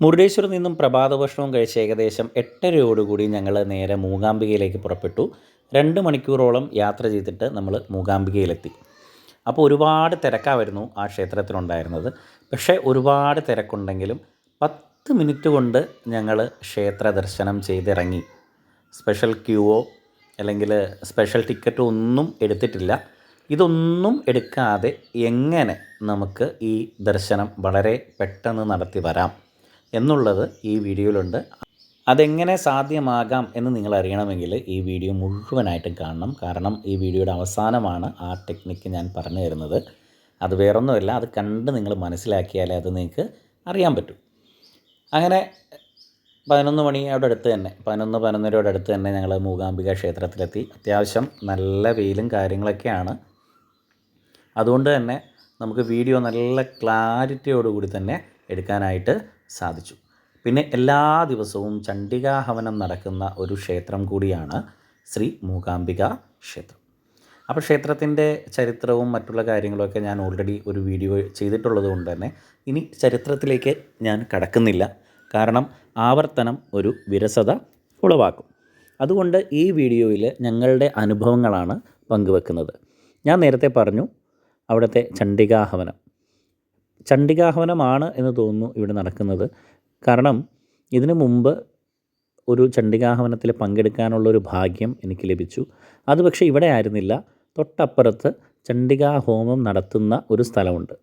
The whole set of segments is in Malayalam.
മുരുടേശ്വരിൽ നിന്നും പ്രഭാത ഭക്ഷണവും കഴിച്ച് ഏകദേശം 8:30 ഞങ്ങൾ നേരെ മൂകാംബികയിലേക്ക് പുറപ്പെട്ടു. 2 മണിക്കൂറോളം യാത്ര ചെയ്തിട്ട് നമ്മൾ മൂകാംബികയിലെത്തി. അപ്പോൾ ഒരുപാട് തിരക്കായിരുന്നു ആ ക്ഷേത്രത്തിലുണ്ടായിരുന്നത്. പക്ഷേ ഒരുപാട് തിരക്കുണ്ടെങ്കിലും 10 മിനിറ്റ് കൊണ്ട് ഞങ്ങൾ ക്ഷേത്ര ദർശനം ചെയ്തിറങ്ങി. സ്പെഷ്യൽ ക്യൂവോ അല്ലെങ്കിൽ സ്പെഷ്യൽ ടിക്കറ്റോ ഒന്നും എടുത്തിട്ടില്ല. ഇതൊന്നും എടുക്കാതെ എങ്ങനെ നമുക്ക് ഈ ദർശനം വളരെ പെട്ടെന്ന് നടത്തി വരാം എന്നുള്ളത് ഈ വീഡിയോയിലുണ്ട്. അതെങ്ങനെ സാധ്യമാകാം എന്ന് നിങ്ങൾ അറിയണമെങ്കിൽ ഈ വീഡിയോ മുഴുവനായിട്ടും കാണണം. കാരണം ഈ വീഡിയോയുടെ അവസാനമാണ് ആ ടെക്നിക്ക് ഞാൻ പറഞ്ഞു തരുന്നത്. അത് വേറൊന്നുമല്ല, അത് കണ്ട് നിങ്ങൾ മനസ്സിലാക്കിയാലേ അത് നിങ്ങൾക്ക് അറിയാൻ പറ്റും. അങ്ങനെ 11 മണിയോട് അടുത്ത് തന്നെ 11-11:30 അടുത്ത് തന്നെ ഞങ്ങൾ മൂകാംബിക ക്ഷേത്രത്തിലെത്തി. അത്യാവശ്യം നല്ല വെയിലും കാര്യങ്ങളൊക്കെയാണ്. അതുകൊണ്ട് തന്നെ നമുക്ക് വീഡിയോ നല്ല ക്ലാരിറ്റിയോടുകൂടി തന്നെ എടുക്കാനായിട്ട് സാധിച്ചു. പിന്നെ എല്ലാ ദിവസവും ചണ്ഡികാഹവനം നടക്കുന്ന ഒരു ക്ഷേത്രം കൂടിയാണ് ശ്രീ മൂകാംബിക ക്ഷേത്രം. അപ്പോൾ ക്ഷേത്രത്തിൻ്റെ ചരിത്രവും മറ്റുള്ള കാര്യങ്ങളൊക്കെ ഞാൻ ഓൾറെഡി ഒരു വീഡിയോ ചെയ്തിട്ടുള്ളത് കൊണ്ട് തന്നെ ഇനി ചരിത്രത്തിലേക്ക് ഞാൻ കടക്കുന്നില്ല. കാരണം ആവർത്തനം ഒരു വിരസത ഉളവാക്കും. അതുകൊണ്ട് ഈ വീഡിയോയിൽ ഞങ്ങളുടെ അനുഭവങ്ങളാണ് പങ്കുവെക്കുന്നത്. ഞാൻ നേരത്തെ പറഞ്ഞു അവിടുത്തെ ചണ്ഡികാഹവനമാണ് എന്ന് തോന്നുന്നു ഇവിടെ നടക്കുന്നത്. കാരണം ഇതിനു മുമ്പ് ഒരു ചണ്ഡികാഹവനത്തിൽ പങ്കെടുക്കാനുള്ളൊരു ഭാഗ്യം എനിക്ക് ലഭിച്ചു. അത് പക്ഷേ ഇവിടെ ആയിരുന്നില്ല, തൊട്ടപ്പുറത്ത് ചണ്ഡികാഹോമം നടത്തുന്ന ഒരു സ്ഥലമുണ്ട്.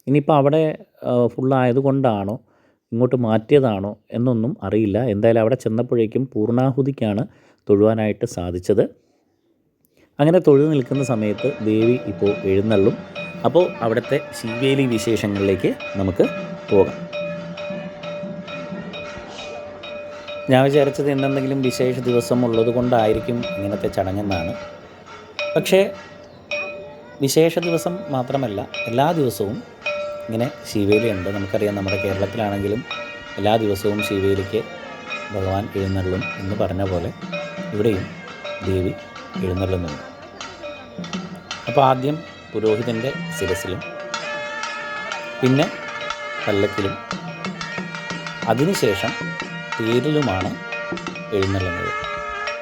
ഇനിയിപ്പോൾ അവിടെ ഫുള്ളായതുകൊണ്ടാണോ ഇങ്ങോട്ട് മാറ്റിയതാണോ എന്നൊന്നും അറിയില്ല. എന്തായാലും അവിടെ ചെന്നപ്പോഴേക്കും പൂർണ്ണാഹുതിക്കാണ് തൊഴുവാനായിട്ട് സാധിച്ചത്. അങ്ങനെ തൊഴുതു നിൽക്കുന്ന സമയത്ത് ദേവി ഇപ്പോൾ എഴുന്നള്ളും. അപ്പോൾ അവിടുത്തെ ശീവേലി വിശേഷങ്ങളിലേക്ക് നമുക്ക് പോകാം. ഞാൻ വിചാരിച്ചത് എന്തെങ്കിലും വിശേഷ ദിവസം ഉള്ളത് കൊണ്ടായിരിക്കും ഇങ്ങനത്തെ ചടങ്ങെന്നാണ്. പക്ഷേ വിശേഷ ദിവസം മാത്രമല്ല, എല്ലാ ദിവസവും ഇങ്ങനെ ശീവേലിയുണ്ട്. നമുക്കറിയാം, നമ്മുടെ കേരളത്തിലാണെങ്കിലും എല്ലാ ദിവസവും ശീവേലിക്ക് ഭഗവാൻ എഴുന്നള്ളും എന്ന് പറഞ്ഞ പോലെ ഇവിടെയും ദേവി എഴുന്നള്ളുന്നുണ്ട്. അപ്പോൾ ആദ്യം പുരോഹിതൻ്റെ ശിരസിലും പിന്നെ പല്ലക്കിലും അതിനുശേഷം തേരിലുമാണ് എഴുന്നള്ളുന്നത്.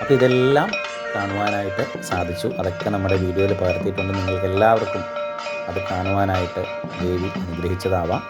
അപ്പോൾ ഇതെല്ലാം കാണുവാനായിട്ട് സാധിച്ചു. അതൊക്കെ നമ്മുടെ വീഡിയോയിൽ പകർത്തിയിട്ടുണ്ട്. നിങ്ങൾക്ക് എല്ലാവർക്കും അത് കാണുവാനായിട്ട് ദേവി അനുഗ്രഹിച്ചതാവാം.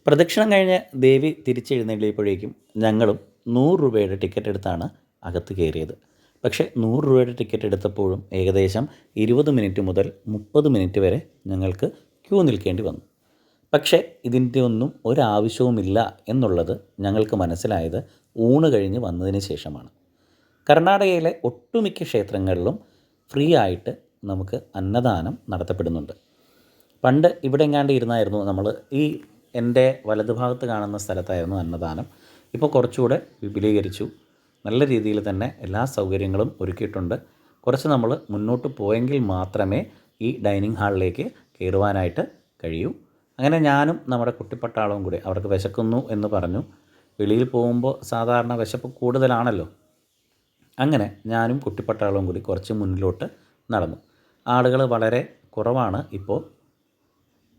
പ്രദക്ഷിണം കഴിഞ്ഞ് ദേവി തിരിച്ചെഴുന്നള്ളിയപ്പോഴേക്കും ഞങ്ങളും 100 രൂപയുടെ ടിക്കറ്റ് എടുത്താണ് അകത്ത് കയറിയത്. പക്ഷേ 100 രൂപയുടെ ടിക്കറ്റ് എടുത്തപ്പോഴും ഏകദേശം 20 മിനിറ്റ് മുതൽ 30 മിനിറ്റ് വരെ ഞങ്ങൾക്ക് ക്യൂ നിൽക്കേണ്ടി വന്നു. പക്ഷേ ഇതിൻ്റെ ഒന്നും ഒരാവശ്യവുമില്ല എന്നുള്ളത് ഞങ്ങൾക്ക് മനസ്സിലായത് ഊണ് കഴിഞ്ഞ് വന്നതിന് ശേഷമാണ്. കർണാടകയിലെ ഒട്ടുമിക്ക ക്ഷേത്രങ്ങളിലും ഫ്രീ ആയിട്ട് നമുക്ക് അന്നദാനം നടത്തപ്പെടുന്നുണ്ട്. പണ്ട് ഇവിടെ എങ്ങാണ്ട് ഇരുന്നായിരുന്നു നമ്മൾ ഈ എൻ്റെ വലതുഭാഗത്ത് കാണുന്ന സ്ഥലത്തായിരുന്നു അന്നദാനം. ഇപ്പോൾ കുറച്ചുകൂടെ വിപുലീകരിച്ചു. നല്ല രീതിയിൽ തന്നെ എല്ലാ സൗകര്യങ്ങളും ഒരുക്കിയിട്ടുണ്ട്. കുറച്ച് നമ്മൾ മുന്നോട്ട് പോയെങ്കിൽ മാത്രമേ ഈ ഡൈനിങ് ഹാളിലേക്ക് കയറുവാനായിട്ട് കഴിയൂ. അങ്ങനെ ഞാനും നമ്മുടെ കുട്ടിപ്പട്ടാളവും കൂടി, അവർക്ക് വിശക്കുന്നു എന്ന് പറഞ്ഞു. വെളിയിൽ പോകുമ്പോൾ സാധാരണ വിശപ്പ് കൂടുതലാണല്ലോ. അങ്ങനെ ഞാനും കുട്ടിപ്പട്ടാളവും കൂടി കുറച്ച് മുന്നിലോട്ട് നടന്നു. ആളുകൾ വളരെ കുറവാണ് ഇപ്പോൾ.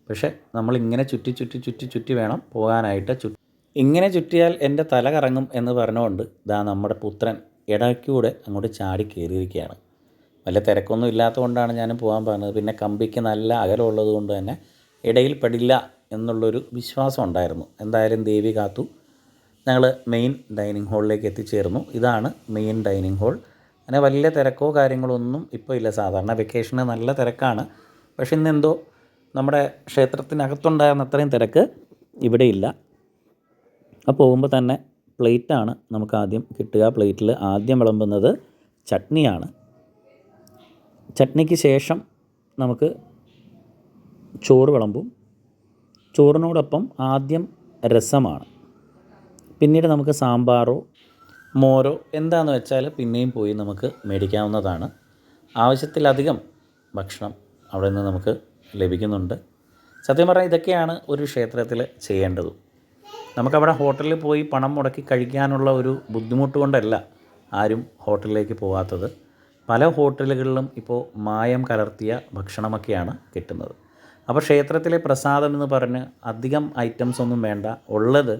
പക്ഷേ നമ്മളിങ്ങനെ ചുറ്റി വേണം പോകാനായിട്ട്. ഇങ്ങനെ ചുറ്റിയാൽ എൻ്റെ തല കറങ്ങും എന്ന് പറഞ്ഞുകൊണ്ട് നമ്മുടെ പുത്രൻ ഇടയ്ക്കൂടെ അങ്ങോട്ട് ചാടി കയറിയിരിക്കുകയാണ്. വലിയ തിരക്കൊന്നും ഇല്ലാത്തതുകൊണ്ടാണ് ഞാൻ പോകാൻ പറഞ്ഞത്. പിന്നെ കമ്പിക്ക് നല്ല അകലമുള്ളത് കൊണ്ട് തന്നെ ഇടയിൽ പെടില്ല എന്നുള്ളൊരു വിശ്വാസം ഉണ്ടായിരുന്നു. എന്തായാലും ദേവി കാത്തു. ഞങ്ങൾ മെയിൻ ഡൈനിങ് ഹാളിലേക്ക് എത്തിച്ചേർന്നു. ഇതാണ് മെയിൻ ഡൈനിങ് ഹാൾ. അങ്ങനെ വലിയ തിരക്കോ കാര്യങ്ങളോ ഒന്നും ഇപ്പോൾ ഇല്ല. സാധാരണ വെക്കേഷന് നല്ല തിരക്കാണ്. പക്ഷെ ഇന്നെന്തോ നമ്മുടെ ക്ഷേത്രത്തിനകത്തുണ്ടായിരുന്ന അത്രയും തിരക്ക് ഇവിടെ ഇല്ല. അപ്പോൾ പോകുമ്പോൾ തന്നെ പ്ലേറ്റാണ് നമുക്ക് ആദ്യം കിട്ടുക. പ്ലേറ്റിൽ ആദ്യം വിളമ്പുന്നത് ചട്നിയാണ്. ചട്നിക്ക് ശേഷം നമുക്ക് ചോറ് വിളമ്പും. ചോറിനോടൊപ്പം ആദ്യം രസമാണ്. പിന്നീട് നമുക്ക് സാമ്പാറോ മോരോ എന്താണെന്ന് വെച്ചാൽ പിന്നെയും പോയി നമുക്ക് മേടിക്കാവുന്നതാണ്. ആവശ്യത്തിലധികം ഭക്ഷണം അവിടെ നിന്ന് നമുക്ക് ലഭിക്കുന്നുണ്ട്. സത്യം പറഞ്ഞാൽ ഇതൊക്കെയാണ് ഒരു ക്ഷേത്രത്തിൽ ചെയ്യേണ്ടതും. നമുക്കവിടെ ഹോട്ടലിൽ പോയി പണം മുടക്കി കഴിക്കാനുള്ള ഒരു ബുദ്ധിമുട്ട് കൊണ്ടല്ല ആരും ഹോട്ടലിലേക്ക് പോകാത്തത്. പല ഹോട്ടലുകളിലും ഇപ്പോൾ മായം കലർത്തിയ ഭക്ഷണമൊക്കെയാണ് കിട്ടുന്നത്. അപ്പോൾ ക്ഷേത്രത്തിലെ പ്രസാദം എന്ന് പറഞ്ഞ് അധികം ഐറ്റംസ് ഒന്നും വേണ്ട, ഉള്ളത്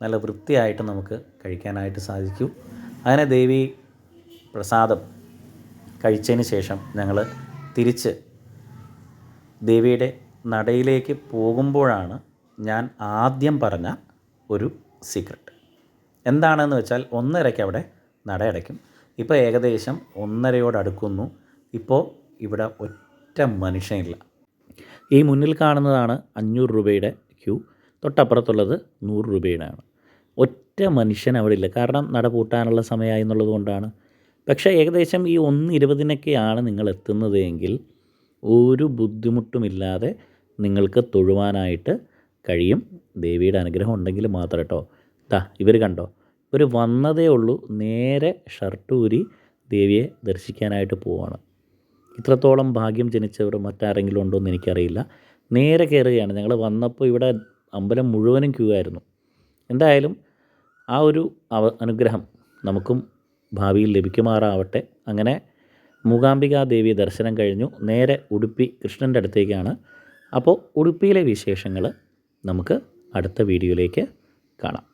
നല്ല വൃത്തിയായിട്ട് നമുക്ക് കഴിക്കാനായിട്ട് സാധിക്കൂ. അങ്ങനെ ദേവി പ്രസാദം കഴിച്ചതിന് ശേഷം ഞങ്ങൾ തിരിച്ച് ദേവിയുടെ നടയിലേക്ക് പോകുമ്പോഴാണ് ഞാൻ ആദ്യം പറഞ്ഞ ഒരു സീക്രട്ട്. എന്താണെന്ന് വെച്ചാൽ 1:30 അവിടെ നട അടയ്ക്കും. ഇപ്പോൾ ഏകദേശം 1:30 അടുക്കുന്നു. ഇപ്പോൾ ഇവിടെ ഒറ്റ മനുഷ്യനില്ല. ഈ മുന്നിൽ കാണുന്നതാണ് 500 രൂപയുടെ ക്യൂ. തൊട്ടപ്പുറത്തുള്ളത് 100 രൂപയുടെയാണ്. ഒറ്റ മനുഷ്യൻ അവിടെ ഇല്ല. കാരണം നട പൂട്ടാനുള്ള സമയമായി എന്നുള്ളത് കൊണ്ടാണ്. പക്ഷേ ഏകദേശം ഈ 1:20 നിങ്ങൾ എത്തുന്നത് എങ്കിൽ ഒരു ബുദ്ധിമുട്ടുമില്ലാതെ നിങ്ങൾക്ക് തൊഴുവാനായിട്ട് കഴിയും. ദേവിയുടെ അനുഗ്രഹം ഉണ്ടെങ്കിൽ മാത്രം കേട്ടോ. ഇവർ കണ്ടോ, ഇവർ വന്നതേ ഉള്ളൂ, നേരെ ഷർട്ട് ഊരി ദേവിയെ ദർശിക്കാനായിട്ട് പോവാണ്. ഇത്രത്തോളം ഭാഗ്യം ജനിച്ചവർ മറ്റാരെങ്കിലും ഉണ്ടോ എന്ന് എനിക്കറിയില്ല. നേരെ കയറുകയാണ്. ഞങ്ങൾ വന്നപ്പോൾ ഇവിടെ അമ്പലം മുഴുവനും ക്യൂ ആയിരുന്നു. എന്തായാലും ആ ഒരു അനുഗ്രഹം നമുക്കും ഭാവിയിൽ ലഭിക്കുമാറാവട്ടെ. അങ്ങനെ മൂകാംബികാ ദേവി ദർശനം കഴിഞ്ഞു നേരെ ഉടുപ്പി കൃഷ്ണൻ്റെ അടുത്തേക്കാണ്. അപ്പോൾ ഉടുപ്പിയിലെ വിശേഷങ്ങൾ നമുക്ക് അടുത്ത വീഡിയോയിലേക്ക് കാണാം.